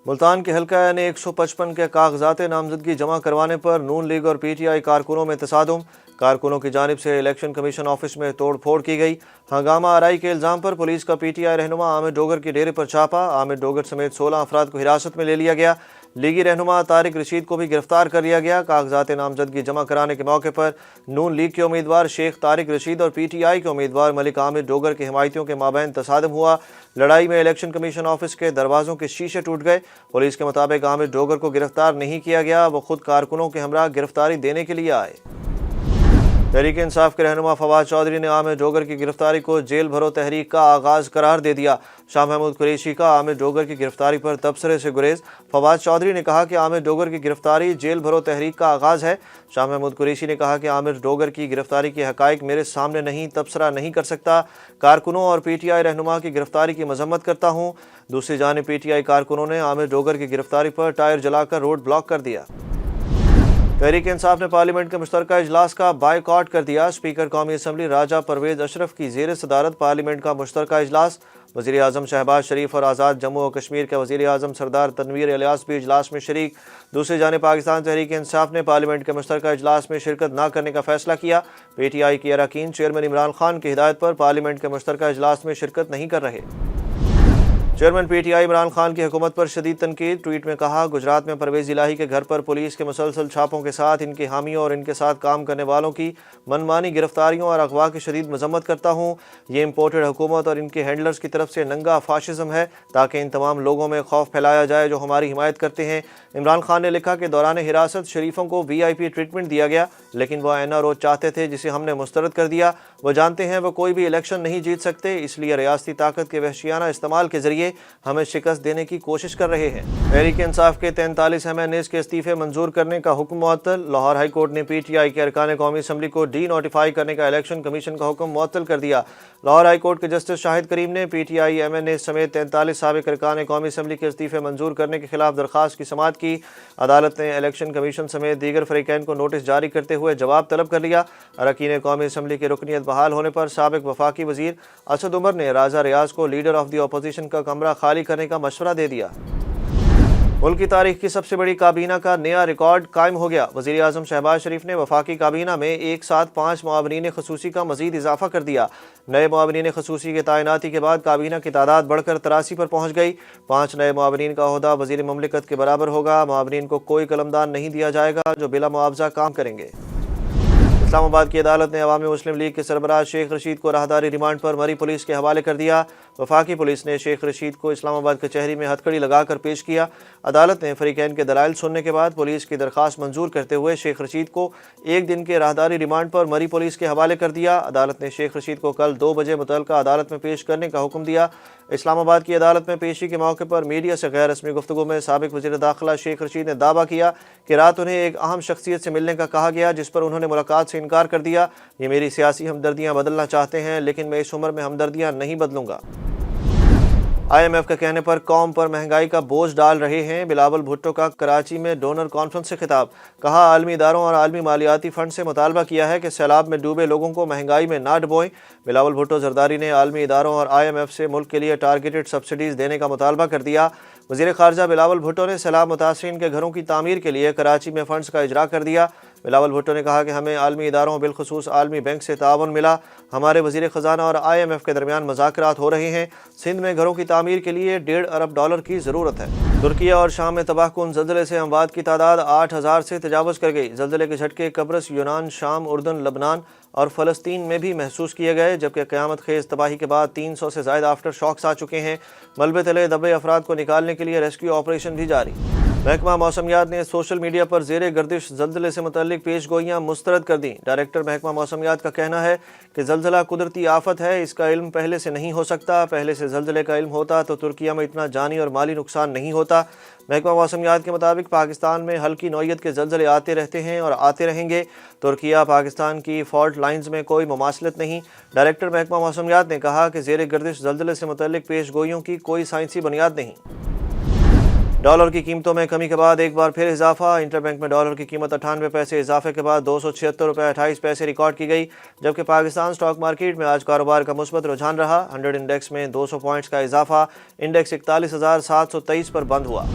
ملتان کے حلقہ نے 155 کے کاغذات نامزدگی جمع کروانے پر نون لیگ اور پی ٹی آئی کارکنوں میں تصادم، کارکنوں کی جانب سے الیکشن کمیشن آفس میں توڑ پھوڑ کی گئی۔ ہنگامہ آرائی کے الزام پر پولیس کا پی ٹی آئی رہنما عامر ڈوگر کے ڈیرے پر چھاپا، عامر ڈوگر سمیت 16 افراد کو حراست میں لے لیا گیا۔ لیگی رہنما طارق رشید کو بھی گرفتار کر لیا گیا۔ کاغذات نامزدگی جمع کرانے کے موقع پر نون لیگ کے امیدوار شیخ طارق رشید اور پی ٹی آئی کے امیدوار ملک عامر ڈوگر کے حمایتیوں کے مابین تصادم ہوا۔ لڑائی میں الیکشن کمیشن آفس کے دروازوں کے شیشے ٹوٹ گئے۔ پولیس کے مطابق عامر ڈوگر کو گرفتار نہیں کیا گیا، وہ خود کارکنوں کے ہمراہ گرفتاری دینے کے لیے آئے۔ تحریک انصاف کے رہنما فواد چودھری نے عامر ڈوگر کی گرفتاری کو جیل بھرو تحریک کا آغاز قرار دے دیا۔ شاہ محمود قریشی کا عامر ڈوگر کی گرفتاری پر تبصرے سے گریز۔ فواد چودھری نے کہا کہ عامر ڈوگر کی گرفتاری جیل بھرو تحریک کا آغاز ہے۔ شاہ محمود قریشی نے کہا کہ عامر ڈوگر کی گرفتاری کے حقائق میرے سامنے نہیں، تبصرہ نہیں کر سکتا۔ کارکنوں اور پی ٹی آئی رہنما کی گرفتاری کی مذمت کرتا ہوں۔ دوسری جانب پی ٹی آئی کارکنوں نے عامر ڈوگر کی گرفتاری پر ٹائر جلا کر روڈ بلاک کر دیا۔ تحریک انصاف نے پارلیمنٹ کے مشترکہ اجلاس کا بائیکاٹ کر دیا۔ اسپیکر قومی اسمبلی راجہ پرویز اشرف کی زیر صدارت پارلیمنٹ کا مشترکہ اجلاس، وزیر اعظم شہباز شریف اور آزاد جموں و کشمیر کے وزیر اعظم سردار تنویر الیاس بھی اجلاس میں شریک۔ دوسری جانب پاکستان تحریک انصاف نے پارلیمنٹ کے مشترکہ اجلاس میں شرکت نہ کرنے کا فیصلہ کیا۔ پی ٹی آئی کے اراکین چیئرمین عمران خان کی ہدایت پر پارلیمنٹ کے مشترکہ اجلاس میں شرکت نہیں کر رہے۔ چیئرمین پی ٹی آئی عمران خان کی حکومت پر شدید تنقید، ٹویٹ میں کہا گجرات میں پرویز الہی کے گھر پر پولیس کے مسلسل چھاپوں کے ساتھ ان کے حامیوں اور ان کے ساتھ کام کرنے والوں کی منمانی گرفتاریوں اور اغوا کی شدید مذمت کرتا ہوں۔ یہ امپورٹڈ حکومت اور ان کے ہینڈلرز کی طرف سے ننگا فاشزم ہے تاکہ ان تمام لوگوں میں خوف پھیلایا جائے جو ہماری حمایت کرتے ہیں۔ عمران خان نے لکھا کہ دوران حراست شریفوں کو وی آئی پی ٹریٹمنٹ دیا گیا، لیکن وہ این آر او چاہتے تھے جسے ہم نے مسترد کر دیا۔ وہ جانتے ہیں وہ کوئی بھی الیکشن نہیں جیت سکتے، اس لیے ریاستی طاقت کے وحشیانہ استعمال کے ذریعے ہمیں شکست دینے کی کوشش کر رہے ہیں۔ تحریک انصاف کے 43 ایم این ایز کے استعفے منظور کرنے کا حکم معطل، لاہور ہائی کورٹ نے پی ٹی آئی کے ارکان قومی اسمبلی کو ڈی نوٹیفائی کرنے کا الیکشن کمیشن کا حکم معطل کر دیا۔ لاہور ہائی کورٹ کے جسٹس شاہد کریم نے P T I M N A سمیت 43 سابق ارکان قومی اسمبلی کے استعفے منظور کرنے کے خلاف درخواست کی سماعت کی۔ عدالت نے الیکشن کمیشن سمیت دیگر فریقین کو نوٹس جاری کرتے ہوئے جواب طلب کر لیا۔ اراکین قومی اسمبلی کی رکنیت بحال ہونے پر سابق وفاقی وزیر اسد عمر نے راجہ ریاض کو لیڈر آف دی اپوزیشن کا کمرہ خالی کرنے کا مشورہ دے دیا۔ ملک کی تاریخ کی سب سے بڑی کابینہ کا نیا ریکارڈ قائم ہو گیا۔ وزیر اعظم شہباز شریف نے وفاقی کابینہ میں ایک ساتھ 5 معاونین خصوصی کا مزید اضافہ کر دیا۔ نئے معاونین خصوصی کی تعیناتی کے بعد کابینہ کی تعداد بڑھ کر 83 پر پہنچ گئی۔ 5 نئے معاونین کا عہدہ وزیر مملکت کے برابر ہوگا۔ معاونین کو کوئی قلمدان نہیں دیا جائے گا جو بلا معاوضہ کام کریں گے۔ اسلام آباد کی عدالت نے عوامی مسلم لیگ کے سربراہ شیخ رشید کو راہداری ریمانڈ پر مری پولیس کے حوالے کر دیا۔ وفاقی پولیس نے شیخ رشید کو اسلام آباد کچہری میں ہتھکڑی لگا کر پیش کیا۔ عدالت نے فریقین کے دلائل سننے کے بعد پولیس کی درخواست منظور کرتے ہوئے شیخ رشید کو 1 دن کے راہداری ریمانڈ پر مری پولیس کے حوالے کر دیا۔ عدالت نے شیخ رشید کو کل 2 بجے متعلقہ عدالت میں پیش کرنے کا حکم دیا۔ اسلام آباد کی عدالت میں پیشی کے موقع پر میڈیا سے غیر رسمی گفتگو میں سابق وزیر داخلہ شیخ رشید نے دعویٰ کیا کہ رات انہیں ایک اہم شخصیت سے ملنے کا کہا گیا جس پر انہوں نے ملاقات سے انکار کر دیا۔ یہ میری سیاسی ہمدردیاں بدلنا چاہتے ہیں لیکن میں اس عمر میں ہمدردیاں نہیں بدلوں گا۔ آئی ایم ایف کے کہنے پر قوم پر مہنگائی کا بوجھ ڈال رہے ہیں۔ بلاول بھٹو کا کراچی میں ڈونر کانفرنس سے خطاب، کہا عالمی اداروں اور عالمی مالیاتی فنڈ سے مطالبہ کیا ہے کہ سیلاب میں ڈوبے لوگوں کو مہنگائی میں نہ ڈبوئیں۔ بلاول بھٹو زرداری نے عالمی اداروں اور آئی ایم ایف سے ملک کے لیے ٹارگیٹڈ سبسڈیز دینے کا مطالبہ کر دیا۔ وزیر خارجہ بلاول بھٹو نے سیلاب متاثرین کے گھروں کی تعمیر کے لیے کراچی میں فنڈز کا اجرا کر دیا۔ بلاول بھٹو نے کہا کہ ہمیں عالمی اداروں بالخصوص عالمی بینک سے تعاون ملا۔ ہمارے وزیر خزانہ اور آئی ایم ایف کے درمیان مذاکرات ہو رہے ہیں۔ سندھ میں گھروں کی تعمیر کے لیے $1.5 ارب کی ضرورت ہے۔ ترکیہ اور شام میں تباہ کن زلزلے سے اموات کی تعداد 8000 سے تجاوز کر گئی۔ زلزلے کے جھٹکے قبرص، یونان، شام، اردن، لبنان اور فلسطین میں بھی محسوس کیے گئے، جبکہ قیامت خیز تباہی کے بعد 300 سے زائد آفٹر شاکس آ چکے ہیں۔ ملبے تلے دبے افراد کو نکالنے کے لیے ریسکیو آپریشن بھی جاری۔ محکمہ موسمیات نے سوشل میڈیا پر زیر گردش زلزلے سے متعلق پیش گوئیاں مسترد کر دیں۔ ڈائریکٹر محکمہ موسمیات کا کہنا ہے کہ زلزلہ قدرتی آفت ہے، اس کا علم پہلے سے نہیں ہو سکتا۔ پہلے سے زلزلے کا علم ہوتا تو ترکیہ میں اتنا جانی اور مالی نقصان نہیں ہوتا۔ محکمہ موسمیات کے مطابق پاکستان میں ہلکی نوعیت کے زلزلے آتے رہتے ہیں اور آتے رہیں گے۔ ترکیہ پاکستان کی فالٹ لائنز میں کوئی مماثلت نہیں۔ ڈائریکٹر محکمہ موسمیات نے کہا کہ زیر گردش زلزلے سے متعلق پیش گوئیوں کی کوئی سائنسی بنیاد نہیں۔ ڈالر کی قیمتوں میں کمی کے بعد ایک بار پھر اضافہ۔ انٹر بینک میں ڈالر کی قیمت 98 پیسے اضافے کے بعد 276 روپے 28 پیسے ریکارڈ کی گئی، جبکہ پاکستان سٹاک مارکیٹ میں آج کاروبار کا مثبت رجحان رہا۔ 100 انڈیکس میں 200 پوائنٹس کا اضافہ، انڈیکس 41,723 پر بند ہوا۔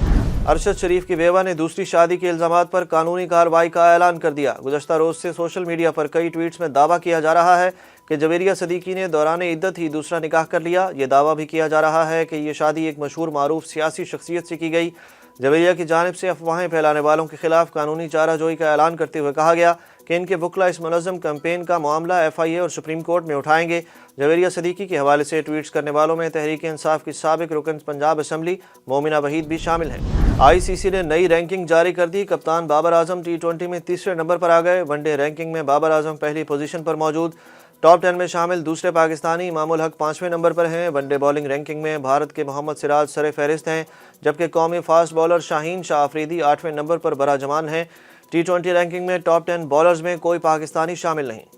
ارشد شریف کی بیوہ نے دوسری شادی کے الزامات پر قانونی کارروائی کا اعلان کر دیا۔ گزشتہ روز سے سوشل میڈیا پر کئی ٹویٹس میں دعویٰ کیا جا رہا ہے کہ جویریہ صدیقی نے دوران عدت ہی دوسرا نکاح کر لیا۔ یہ دعویٰ بھی کیا جا رہا ہے کہ یہ شادی ایک مشہور معروف سیاسی شخصیت سے کی گئی۔ جویریہ کی جانب سے افواہیں پھیلانے والوں کے خلاف قانونی چارہ جوئی کا اعلان کرتے ہوئے کہا گیا کہ ان کے وکلاء اس منظم کیمپین کا معاملہ FIA اور سپریم کورٹ میں اٹھائیں گے۔ جویریہ صدیقی کے حوالے سے ٹویٹس کرنے والوں میں تحریک انصاف کی سابق رکن پنجاب اسمبلی مومنہ وحید بھی شامل ہیں۔ ICC نے نئی رینکنگ جاری کر دی۔ کپتان بابر اعظم T20 میں تیسرے نمبر پر آ گئے۔ ون ڈے رینکنگ میں بابر اعظم پہلی پوزیشن پر موجود۔ ٹاپ 10 میں شامل دوسرے پاکستانی امام الحق 5ویں نمبر پر ہیں۔ ون ڈے بالنگ رینکنگ میں بھارت کے محمد سراج سر فہرست ہیں، جبکہ قومی فاسٹ بالر شاہین شاہ آفریدی 8ویں نمبر پر براجمان ہیں۔ T20 رینکنگ میں ٹاپ 10 بالرز میں کوئی پاکستانی شامل نہیں۔